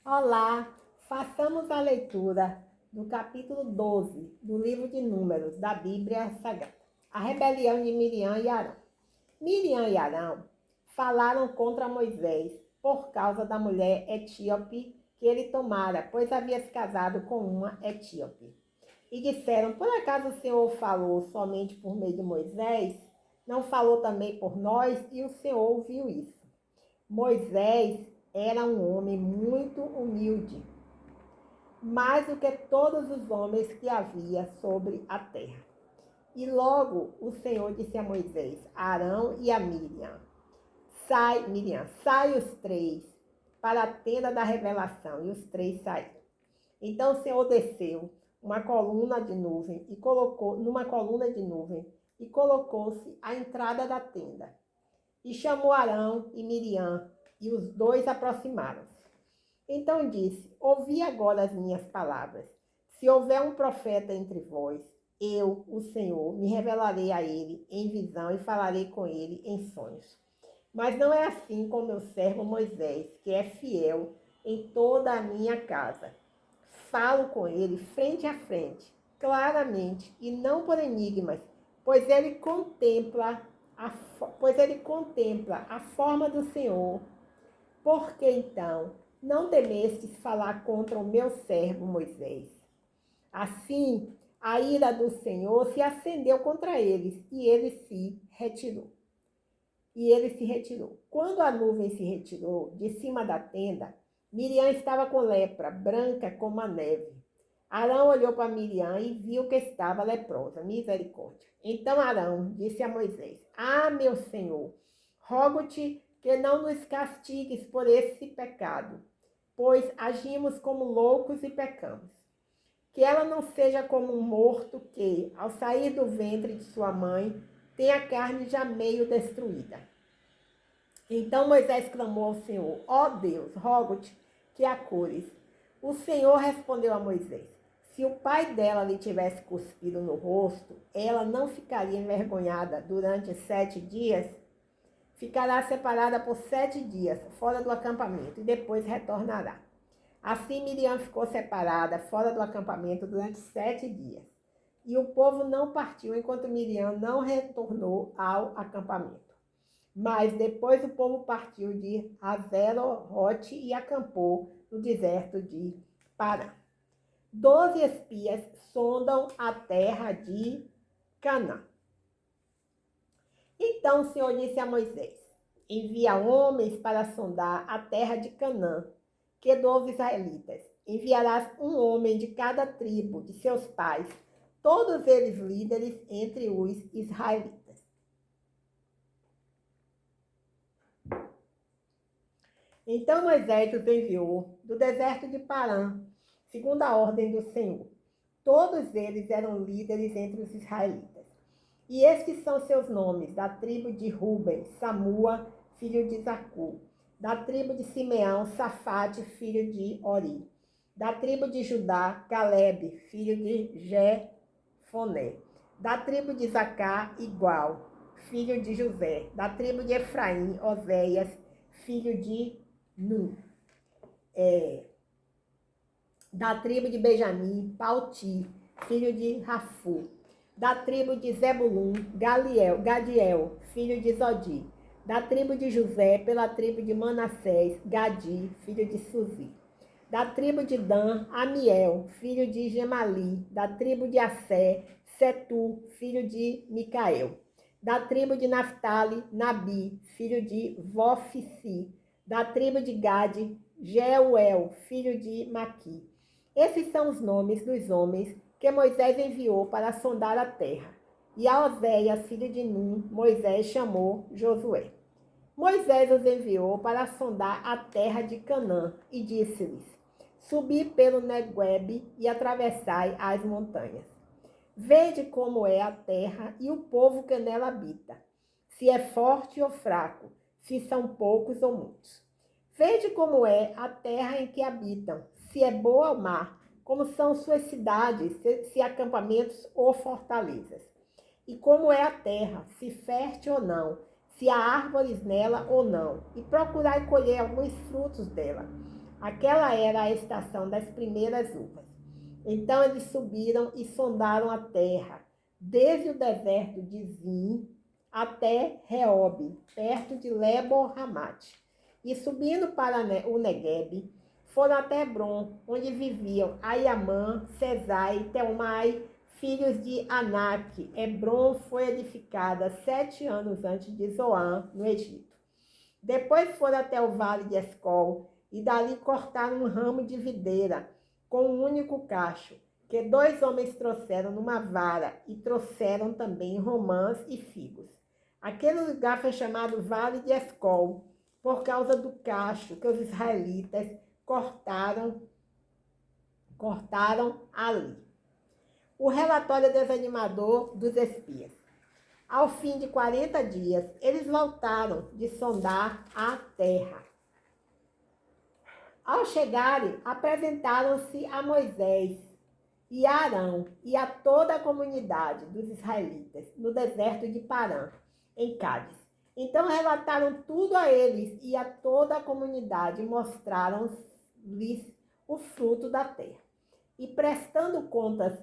Olá, façamos a leitura do capítulo 12 do livro de Números da Bíblia Sagrada. A rebelião de Miriam e Arão. Miriam e Arão falaram contra Moisés por causa da mulher etíope que ele tomara, pois havia se casado com uma etíope. E disseram: por acaso o Senhor falou somente por meio de Moisés? Não falou também por nós? E o Senhor ouviu isso. Moisés era um homem muito humilde, mais do que todos os homens que havia sobre a terra. E logo o Senhor disse a Moisés, a Arão e a Miriam: sai os três para a tenda da revelação. E os três saíram. Então o Senhor desceu uma coluna de nuvem e colocou numa coluna de nuvem e colocou-se à entrada da tenda. E chamou Arão e Miriam, e os dois aproximaram-se. Então disse: ouvi agora as minhas palavras. Se houver um profeta entre vós, eu, o Senhor, me revelarei a ele em visão e falarei com ele em sonhos. Mas não é assim com meu servo Moisés, que é fiel em toda a minha casa. Falo com ele frente a frente, claramente, e não por enigmas, pois ele contempla a forma do Senhor. Por que então não temestes falar contra o meu servo Moisés? Assim, a ira do Senhor se acendeu contra eles, e ele se retirou. Quando a nuvem se retirou de cima da tenda, Miriam estava com lepra, branca como a neve. Arão olhou para Miriam e viu que estava leprosa. Misericórdia. Então Arão disse a Moisés: ah, meu senhor, rogo-te que não nos castigues por esse pecado, pois agimos como loucos e pecamos. Que ela não seja como um morto que, ao sair do ventre de sua mãe, tem a carne já meio destruída. Então Moisés clamou ao Senhor: ó Deus, rogo-te que a cures. O Senhor respondeu a Moisés: se o pai dela lhe tivesse cuspido no rosto, ela não ficaria envergonhada durante 7 dias? Ficará separada por 7 dias, fora do acampamento, e depois retornará. Assim Miriam ficou separada, fora do acampamento, durante 7 dias. E o povo não partiu enquanto Miriam não retornou ao acampamento. Mas depois o povo partiu de Hazerote e acampou no deserto de Parã. 12 espias sondam a terra de Canaã. Então o Senhor disse a Moisés: envia homens para sondar a terra de Canaã, que dos israelitas. Enviarás um homem de cada tribo de seus pais, todos eles líderes entre os israelitas. Então Moisés os enviou do deserto de Parã, segundo a ordem do Senhor. Todos eles eram líderes entre os israelitas. E estes são seus nomes: da tribo de Ruben, Samua, filho de Zacur; da tribo de Simeão, Safate, filho de Ori; da tribo de Judá, Caleb, filho de Jefoné; da tribo de Zacá, Igual, filho de José; da tribo de Efraim, Oséias, filho de Nun; da tribo de Benjamim, Palti, filho de Rafu; da tribo de Zebulun, Gadiel, filho de Zodi; da tribo de José, pela tribo de Manassés, Gadi, filho de Suzi; da tribo de Dan, Amiel, filho de Gemali; da tribo de Assé, Setu, filho de Micael; da tribo de Naftali, Nabi, filho de Vofsi; da tribo de Gade, Jeuel, filho de Maqui. Esses são os nomes dos homens que Moisés enviou para sondar a terra. E a Oséias, filho de Nun, Moisés chamou Josué. Moisés os enviou para sondar a terra de Canaã e disse-lhes: subi pelo Neguebe e atravessai as montanhas. Vede como é a terra e o povo que nela habita, se é forte ou fraco, se são poucos ou muitos. Vede como é a terra em que habitam, se é boa ou má, como são suas cidades, se acampamentos ou fortalezas. E como é a terra, se fértil ou não, se há árvores nela ou não, e procurai colher alguns frutos dela. Aquela era a estação das primeiras uvas. Então eles subiram e sondaram a terra, desde o deserto de Zim até Reob, perto de Lebo-Hamate. E subindo para o Neguebe, foram até Hebron, onde viviam Aiamã, Sesai e Telmai, filhos de Anak. Hebron foi edificada 7 anos antes de Zoan, no Egito. Depois foram até o vale de Escol, e dali cortaram um ramo de videira, com um único cacho, que 2 homens trouxeram numa vara, e trouxeram também romãs e figos. Aquele lugar foi chamado Vale de Escol, por causa do cacho que os israelitas cortaram ali. O relatório desanimador dos espias. Ao fim de 40 dias, eles voltaram de sondar a terra. Ao chegarem, apresentaram-se a Moisés e a Arão e a toda a comunidade dos israelitas no deserto de Parã, em Cádiz. Então relataram tudo a eles e a toda a comunidade, e mostraram-lhes o fruto da terra. E prestando contas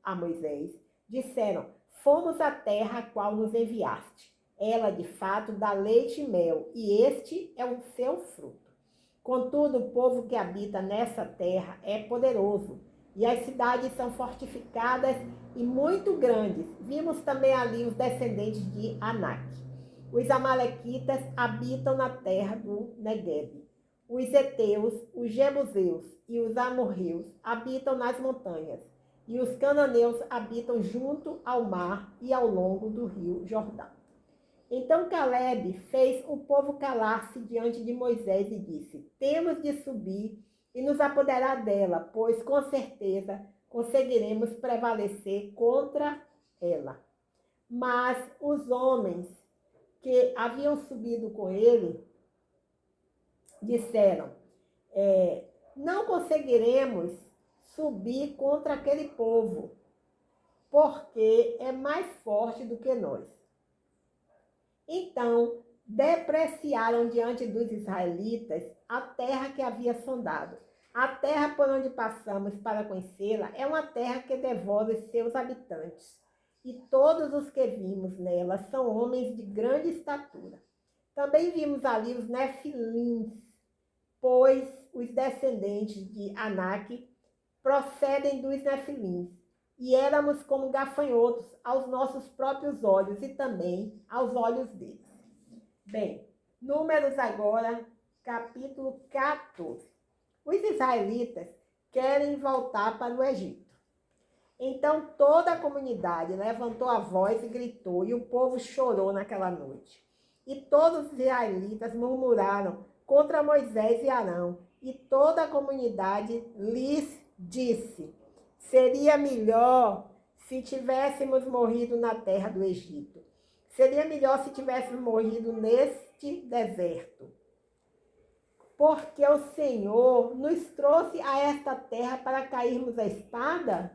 a Moisés, disseram: fomos à terra a qual nos enviaste. Ela, de fato, dá leite e mel, e este é o seu fruto. Contudo, o povo que habita nessa terra é poderoso, e as cidades são fortificadas e muito grandes. Vimos também ali os descendentes de Anak. Os amalequitas habitam na terra do Neguebe. Os heteus, os jebuseus e os amorreus habitam nas montanhas. E os cananeus habitam junto ao mar e ao longo do rio Jordão. Então Caleb fez o povo calar-se diante de Moisés e disse: temos de subir e nos apoderar dela, pois com certeza conseguiremos prevalecer contra ela. Mas os homens que haviam subido com ele disseram: não conseguiremos subir contra aquele povo, porque é mais forte do que nós. Então, depreciaram diante dos israelitas a terra que havia sondado. A terra por onde passamos para conhecê-la é uma terra que devora os seus habitantes. E todos os que vimos nela são homens de grande estatura. Também vimos ali os nefilins, pois os descendentes de Anak procedem dos nefilins. E éramos como gafanhotos aos nossos próprios olhos e também aos olhos deles. Bem, Números agora, capítulo 14. Os israelitas querem voltar para o Egito. Então toda a comunidade levantou a voz e gritou, e o povo chorou naquela noite. E todos os israelitas murmuraram contra Moisés e Arão, e toda a comunidade lhes disse: seria melhor se tivéssemos morrido na terra do Egito. Seria melhor se tivéssemos morrido neste deserto. Porque o Senhor nos trouxe a esta terra para cairmos à espada?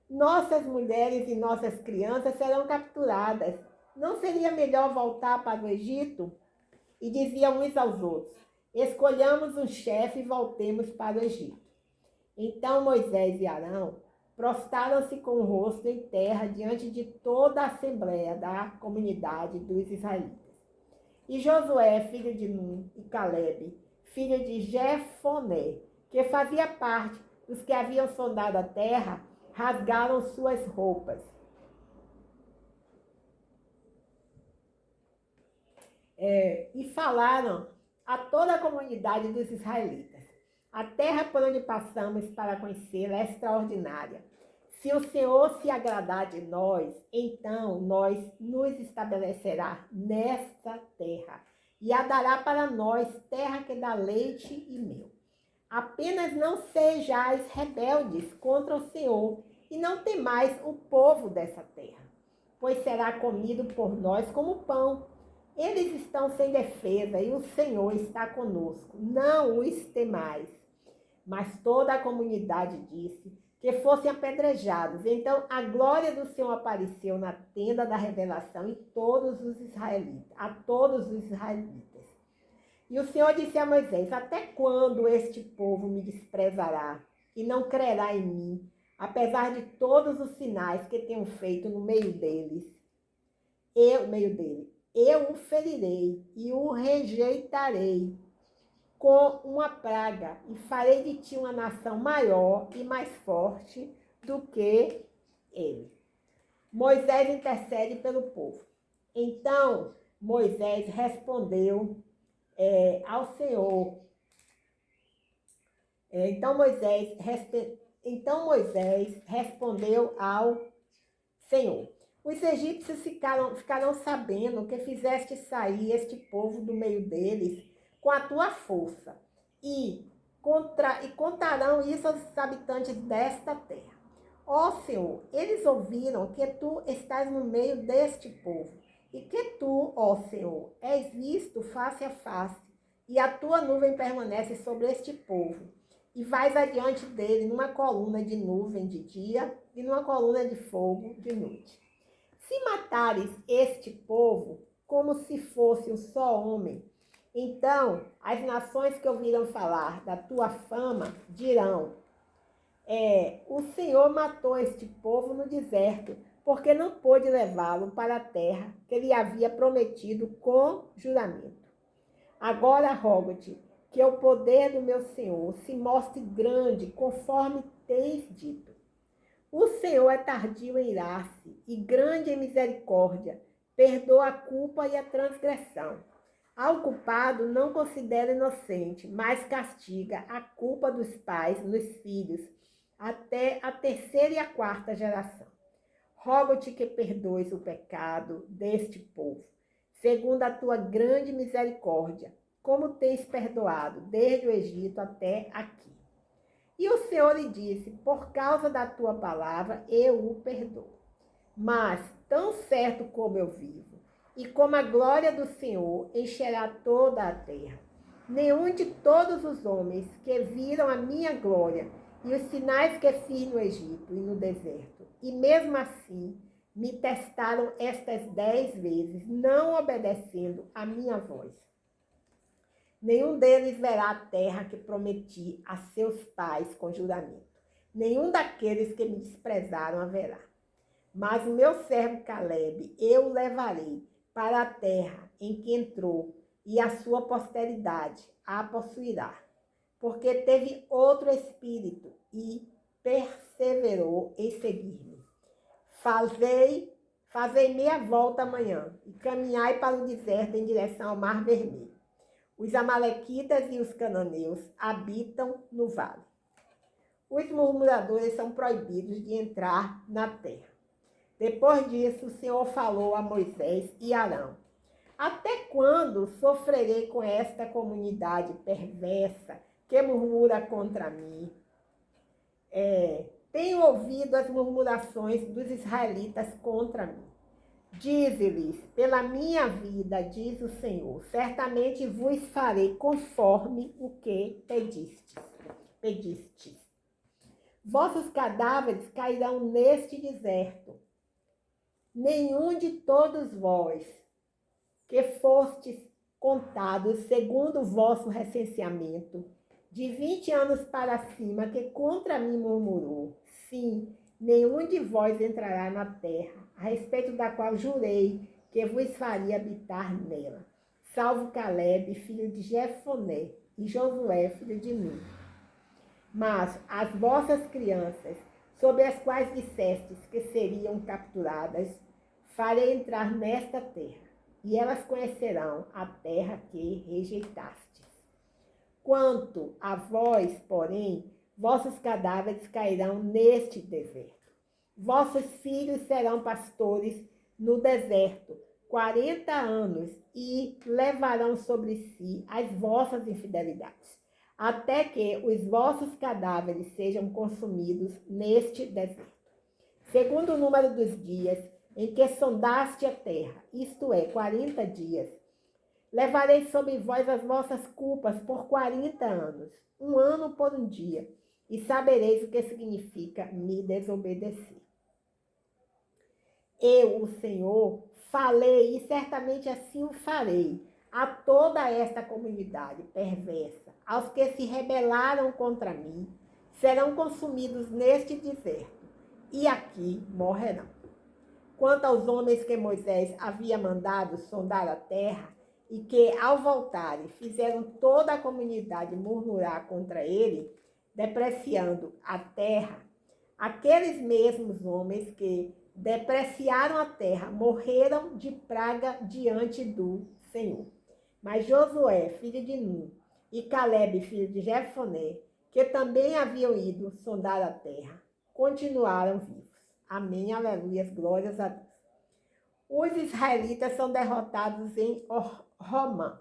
Nossas mulheres e nossas crianças serão capturadas. Não seria melhor voltar para o Egito? E diziam uns aos outros: escolhamos um chefe e voltemos para o Egito. Então Moisés e Arão prostraram-se com o rosto em terra diante de toda a assembleia da comunidade dos israelitas. E Josué, filho de Nun, e Caleb, filho de Jefoné, que fazia parte dos que haviam sondado a terra, rasgaram suas roupas. E falaram a toda a comunidade dos israelitas: a terra por onde passamos para conhecê-la é extraordinária. Se o Senhor se agradar de nós, então nós nos estabelecerá nesta terra e a dará para nós terra que dá leite e mel. Apenas não sejais rebeldes contra o Senhor e não temais o povo dessa terra, pois será comido por nós como pão. Eles estão sem defesa e o Senhor está conosco. Não os temais. Mas toda a comunidade disse que fossem apedrejados. Então a glória do Senhor apareceu na tenda da revelação a todos os israelitas. E o Senhor disse a Moisés: até quando este povo me desprezará e não crerá em mim, apesar de todos os sinais que tenho feito no meio deles? Eu o ferirei e o rejeitarei com uma praga, e farei de ti uma nação maior e mais forte do que ele. Moisés intercede pelo povo. Então Moisés respondeu ao Senhor. Então Moisés respondeu ao Senhor: os egípcios ficarão sabendo que fizeste sair este povo do meio deles com a tua força, e contarão isso aos habitantes desta terra. Ó Senhor, eles ouviram que tu estás no meio deste povo, e que tu, ó Senhor, és visto face a face, e a tua nuvem permanece sobre este povo, e vais adiante dele numa coluna de nuvem de dia e numa coluna de fogo de noite. Se matares este povo como se fosse um só homem, então as nações que ouviram falar da tua fama dirão: o Senhor matou este povo no deserto, porque não pôde levá-lo para a terra que lhe havia prometido com juramento. Agora rogo-te que o poder do meu Senhor se mostre grande, conforme tens dito. O Senhor é tardio em irar-se e grande em misericórdia, perdoa a culpa e a transgressão. Ao culpado não considera inocente, mas castiga a culpa dos pais nos filhos, até a terceira e a quarta geração. Rogo-te que perdoes o pecado deste povo, segundo a tua grande misericórdia, como tens perdoado desde o Egito até aqui. E o Senhor lhe disse: por causa da tua palavra eu o perdoo. Mas, tão certo como eu vivo, e como a glória do Senhor encherá toda a terra, nenhum de todos os homens que viram a minha glória e os sinais que fiz no Egito e no deserto, e mesmo assim me testaram estas 10 vezes, não obedecendo a minha voz. Nenhum deles verá a terra que prometi a seus pais com juramento. Nenhum daqueles que me desprezaram haverá. Mas o meu servo Caleb eu o levarei para a terra em que entrou, e a sua posteridade a possuirá, porque teve outro espírito e perseverou em seguir-me. Fazei meia volta amanhã e caminhai para o deserto em direção ao Mar Vermelho. Os amalequitas e os cananeus habitam no vale. Os murmuradores são proibidos de entrar na terra. Depois disso, o Senhor falou a Moisés e Arão: até quando sofrerei com esta comunidade perversa que murmura contra mim? Tenho ouvido as murmurações dos israelitas contra mim. Dize-lhes: pela minha vida, diz o Senhor, certamente vos farei conforme o que pedistes. Vossos cadáveres cairão neste deserto. Nenhum de todos vós que fostes contados segundo o vosso recenseamento, de 20 anos para cima, que contra mim murmurou, sim, nenhum de vós entrará na terra, a respeito da qual jurei que vos faria habitar nela, salvo Caleb, filho de Jefoné, e Josué, filho de Nun. Mas as vossas crianças, sobre as quais dissestes que seriam capturadas, farei entrar nesta terra, e elas conhecerão a terra que rejeitastes. Quanto a vós, porém, vossos cadáveres cairão neste deserto. Vossos filhos serão pastores no deserto 40 anos e levarão sobre si as vossas infidelidades, até que os vossos cadáveres sejam consumidos neste deserto. Segundo o número dos dias em que sondaste a terra, isto é, 40 dias, levarei sobre vós as vossas culpas por 40 anos, um ano por um dia, e sabereis o que significa me desobedecer. Eu, o Senhor, falei, e certamente assim o farei. a toda esta comunidade perversa, aos que se rebelaram contra mim, serão consumidos neste deserto, e aqui morrerão. Quanto aos homens que Moisés havia mandado sondar a terra, e que, ao voltarem, fizeram toda a comunidade murmurar contra ele, depreciando a terra, aqueles mesmos homens que depreciaram a terra morreram de praga diante do Senhor. Mas Josué, filho de Nun, e Calebe, filho de Jefoné, que também haviam ido sondar a terra, continuaram vivos. Amém, aleluia, glórias a Deus. Os israelitas são derrotados em Romã.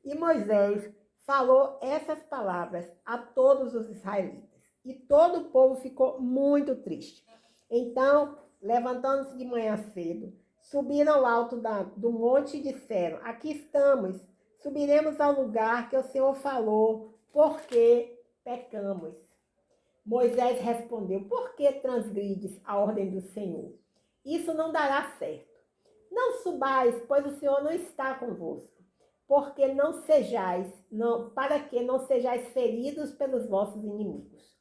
E Moisés falou essas palavras a todos os israelitas. E todo o povo ficou muito triste. Então, levantando-se de manhã cedo, subiram ao alto do monte e disseram: aqui estamos, subiremos ao lugar que o Senhor falou, porque pecamos. Moisés respondeu: por que transgrides a ordem do Senhor? Isso não dará certo. Não subais, pois o Senhor não está convosco, para que não sejais feridos pelos vossos inimigos.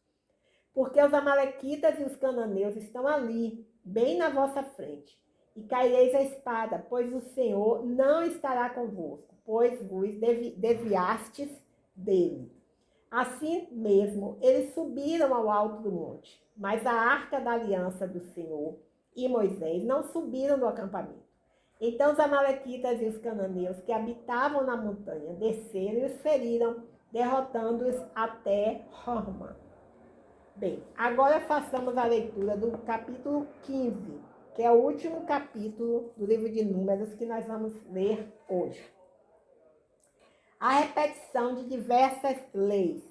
Porque os amalequitas e os cananeus estão ali, bem na vossa frente, e caireis a espada, pois o Senhor não estará convosco, pois vos desviastes dele. Assim mesmo, eles subiram ao alto do monte, mas a arca da aliança do Senhor e Moisés não subiram do acampamento. Então os amalequitas e os cananeus que habitavam na montanha desceram e os feriram, derrotando-os até Horma. Bem, agora façamos a leitura do capítulo 15, que é o último capítulo do livro de Números que nós vamos ler hoje. A repetição de diversas leis.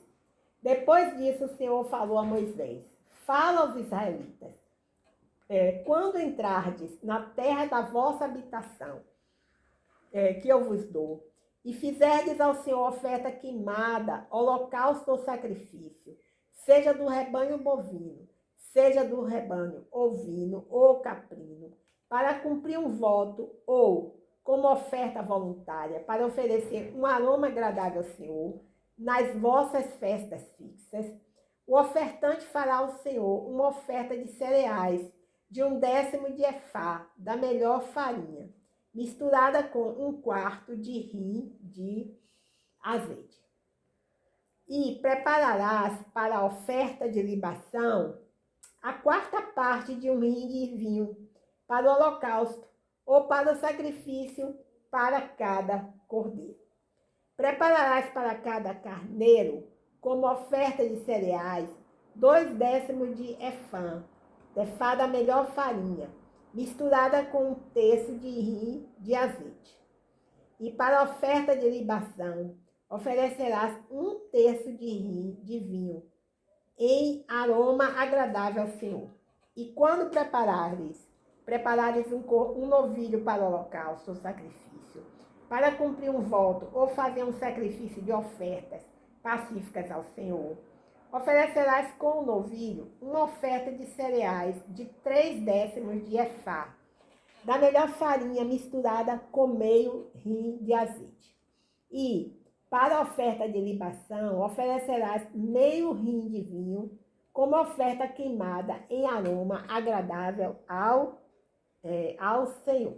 Depois disso, o Senhor falou a Moisés: fala aos israelitas, quando entrardes na terra da vossa habitação, que eu vos dou, e fizerdes ao Senhor oferta queimada, holocausto ou sacrifício, seja do rebanho bovino, seja do rebanho ovino ou caprino, para cumprir um voto ou como oferta voluntária, para oferecer um aroma agradável ao Senhor, nas vossas festas fixas, o ofertante fará ao Senhor uma oferta de cereais, de 1/10 de efá, da melhor farinha, misturada com 1/4 de rim de azeite. E prepararás para a oferta de libação a 4ª parte de 1 rim de vinho, para o holocausto, ou para o sacrifício para cada cordeiro. Prepararás para cada carneiro, como oferta de cereais, 2/10 de efá da melhor farinha, misturada com 1/3 de rim de azeite. E para a oferta de libação, oferecerás 1/3 de rim de vinho, em aroma agradável ao Senhor. E quando preparares um novilho para o holocausto ou sacrifício, para cumprir um voto ou fazer um sacrifício de ofertas pacíficas ao Senhor, oferecerás com o novilho uma oferta de cereais de 3/10 de efá, da melhor farinha misturada com meio rim de azeite. E, para a oferta de libação, oferecerás meio rim de vinho, como oferta queimada em aroma agradável ao Senhor.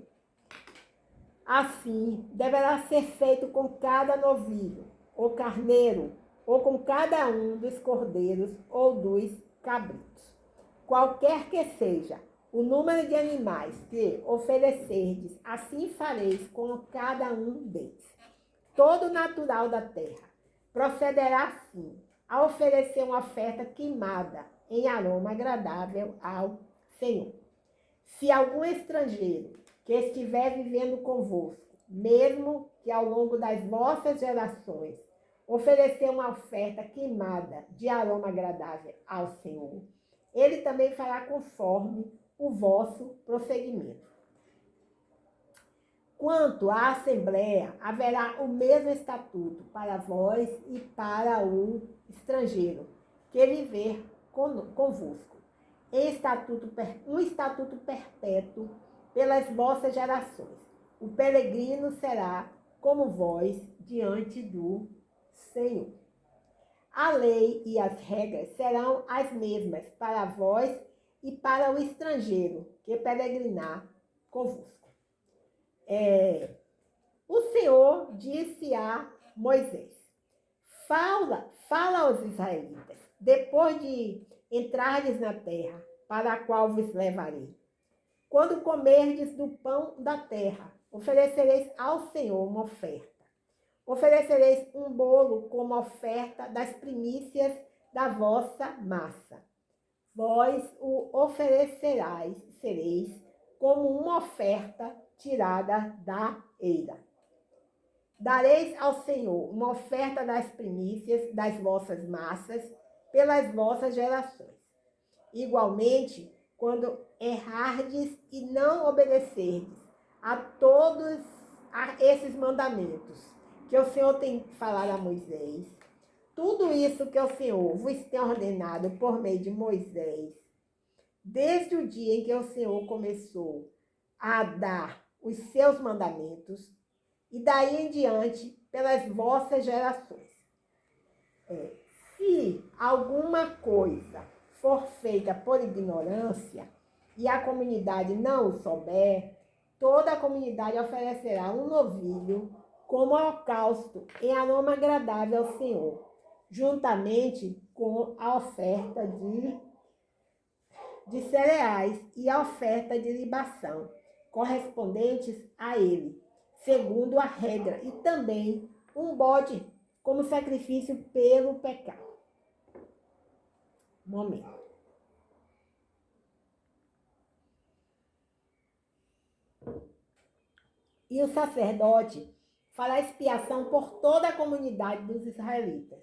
Assim, deverá ser feito com cada novilho, ou carneiro, ou com cada um dos cordeiros ou dos cabritos. Qualquer que seja o número de animais que oferecerdes, assim fareis com cada um deles. Todo natural da terra procederá assim a oferecer uma oferta queimada em aroma agradável ao Senhor. Se algum estrangeiro que estiver vivendo convosco, mesmo que ao longo das vossas gerações, oferecer uma oferta queimada de aroma agradável ao Senhor, ele também fará conforme o vosso procedimento. Quanto à Assembleia, haverá o mesmo estatuto para vós e para o estrangeiro que viver convosco. um estatuto perpétuo pelas vossas gerações. O peregrino será como vós diante do Senhor. A lei e as regras serão as mesmas para vós e para o estrangeiro que peregrinar convosco. O Senhor disse a Moisés: fala aos israelitas, depois de entrardes na terra, para a qual vos levarei. Quando comerdes do pão da terra, oferecereis ao Senhor uma oferta. Oferecereis um bolo como oferta das primícias da vossa massa. Vós o oferecereis como uma oferta tirada da eira. Dareis ao Senhor uma oferta das primícias das vossas massas pelas vossas gerações. Igualmente, quando errardes e não obedecerdes a todos esses mandamentos que o Senhor tem falado a Moisés, tudo isso que o Senhor vos tem ordenado por meio de Moisés, desde o dia em que o Senhor começou a dar os seus mandamentos, e daí em diante pelas vossas gerações. Se alguma coisa for feita por ignorância e a comunidade não o souber, toda a comunidade oferecerá um novilho como holocausto em aroma agradável ao Senhor, juntamente com a oferta de cereais e a oferta de libação, correspondentes a ele, segundo a regra, e também um bode como sacrifício pelo pecado. Momento. E o sacerdote fará expiação por toda a comunidade dos israelitas,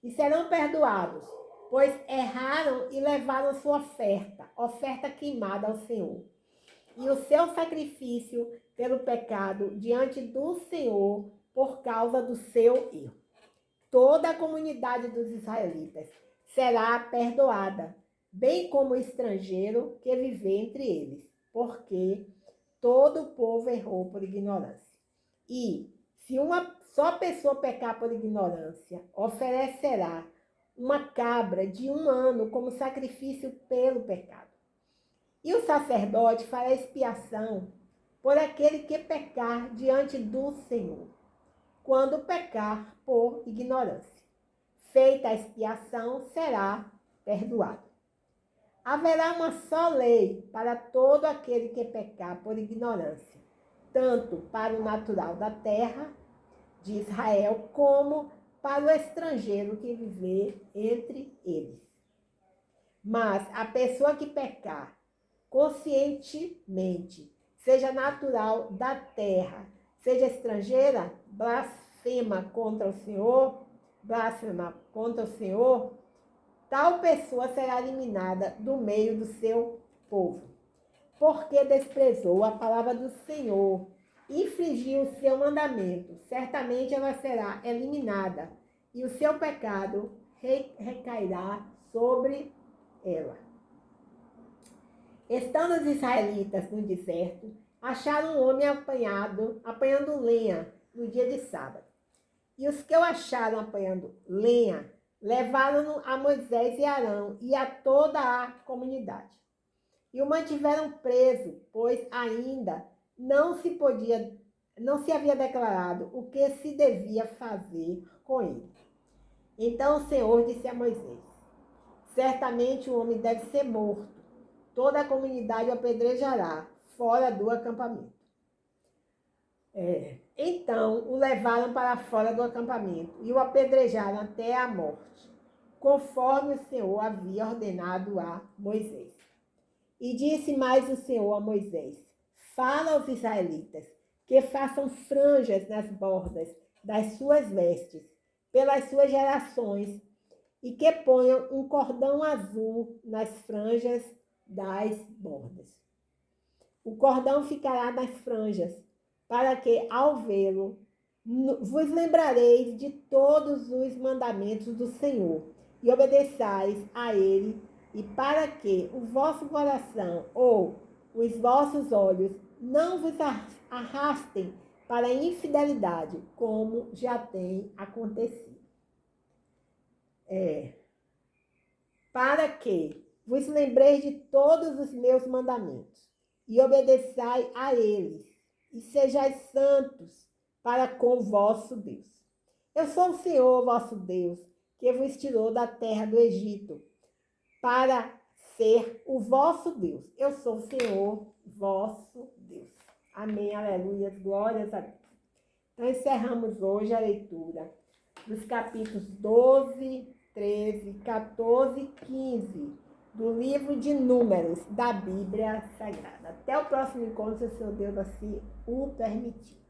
e serão perdoados, pois erraram e levaram sua oferta queimada ao Senhor, e o seu sacrifício pelo pecado diante do Senhor por causa do seu erro. Toda a comunidade dos israelitas será perdoada, bem como o estrangeiro que viver entre eles, porque todo o povo errou por ignorância. E se uma só pessoa pecar por ignorância, oferecerá uma cabra de 1 ano como sacrifício pelo pecado. E o sacerdote fará expiação por aquele que pecar diante do Senhor, quando pecar por ignorância. Feita a expiação, será perdoado. Haverá uma só lei para todo aquele que pecar por ignorância, tanto para o natural da terra de Israel, como para o estrangeiro que viver entre eles. Mas a pessoa que pecar conscientemente, seja natural da terra, seja estrangeira, blasfema contra o Senhor, tal pessoa será eliminada do meio do seu povo, porque desprezou a palavra do Senhor, infringiu o seu mandamento. Certamente ela será eliminada, e o seu pecado recairá sobre ela. Estando os israelitas no deserto, acharam um homem apanhando lenha no dia de sábado. E os que o acharam apanhando lenha levaram-no a Moisés e Arão e a toda a comunidade. E o mantiveram preso, pois ainda não se havia declarado o que se devia fazer com ele. Então o Senhor disse a Moisés: certamente o homem deve ser morto. Toda a comunidade o apedrejará fora do acampamento. Então o levaram para fora do acampamento e o apedrejaram até a morte, conforme o Senhor havia ordenado a Moisés. E disse mais o Senhor a Moisés: fala aos israelitas que façam franjas nas bordas das suas vestes, pelas suas gerações, e que ponham um cordão azul nas franjas das bordas. O cordão ficará nas franjas, para que, ao vê-lo, vos lembrareis de todos os mandamentos do Senhor, e obedeçais a ele e para que o vosso coração ou os vossos olhos não vos arrastem para a infidelidade, como já tem acontecido. Para que vos lembreis de todos os meus mandamentos e obedeçai a eles, e sejais santos para com o vosso Deus. Eu sou o Senhor vosso Deus, que vos tirou da terra do Egito, para ser o vosso Deus. Eu sou o Senhor vosso Deus. Amém, aleluia, glórias a Deus. Então, encerramos hoje a leitura dos capítulos 12, 13, 14 e 15 do livro de Números da Bíblia Sagrada. Até o próximo encontro, se o Senhor Deus assim o permitir.